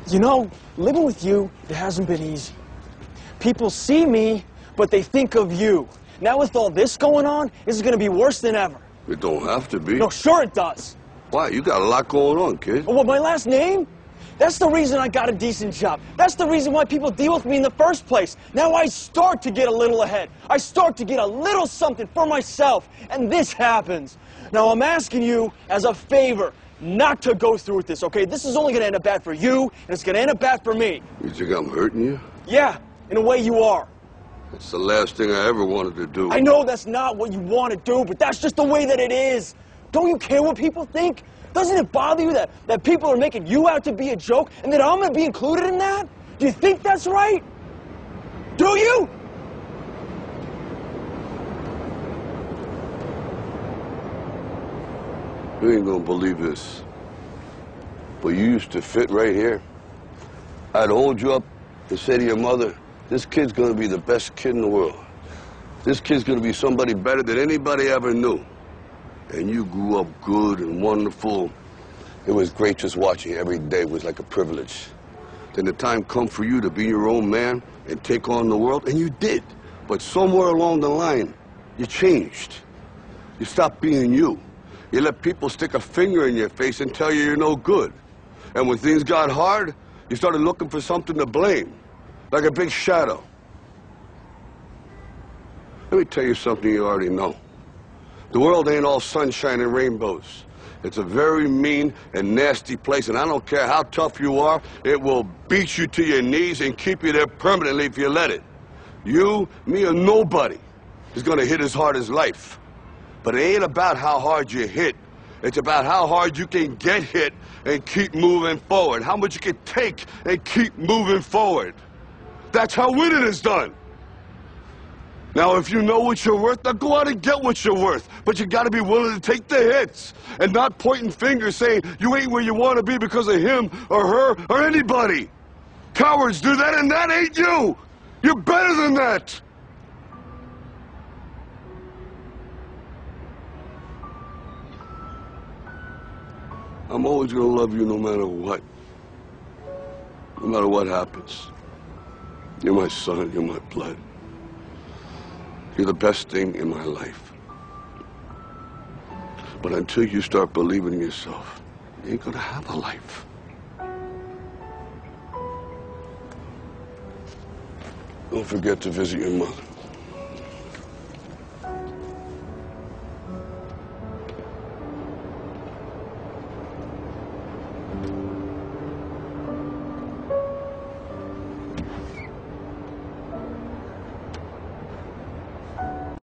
You know, living with you, it hasn't been easy. People see me, but they think of you. Now with all this going on, this is going to be worse than ever. It don't have to be. No, sure it does. Why? You got a lot going on, kid. Oh, what, my last name? That's the reason I got a decent job. That's the reason why people deal with me in the first place. Now I start to get a little ahead. I start to get a little something for myself, and this happens. Now I'm asking you as a favor not to go through with this, okay? This is only going to end up bad for you, and it's going to end up bad for me. You think I'm hurting you? Yeah, in a way you are. That's the last thing I ever wanted to do. I know that's not what you want to do, but that's just the way that it is. Don't you care what people think? Doesn't it bother you that people are making you out to be a joke and that I'm going to be included in that? Do you think that's right? Do you? You ain't gonna believe this, but you used to fit right here. I'd hold you up and say to your mother, this kid's gonna be the best kid in the world. This kid's gonna be somebody better than anybody ever knew. And you grew up good and wonderful. It was great just watching you every day. It was like a privilege. Then the time come for you to be your own man and take on the world, and you did. But somewhere along the line, you changed. You stopped being you. You let people stick a finger in your face and tell you you're no good. And when things got hard, you started looking for something to blame, like a big shadow. Let me tell you something you already know. The world ain't all sunshine and rainbows. It's a very mean and nasty place, and I don't care how tough you are, it will beat you to your knees and keep you there permanently if you let it. You, me, or nobody is gonna hit as hard as life. But it ain't about how hard you hit. It's about how hard you can get hit and keep moving forward. How much you can take and keep moving forward. That's how winning is done. Now, if you know what you're worth, now go out and get what you're worth. But you gotta be willing to take the hits and not pointing fingers saying you ain't where you wanna be because of him or her or anybody. Cowards do that, and that ain't you. You're better than that. I'm always gonna love you no matter what. No matter what happens. You're my son, you're my blood. You're the best thing in my life. But until you start believing in yourself, you ain't gonna have a life. Don't forget to visit your mother.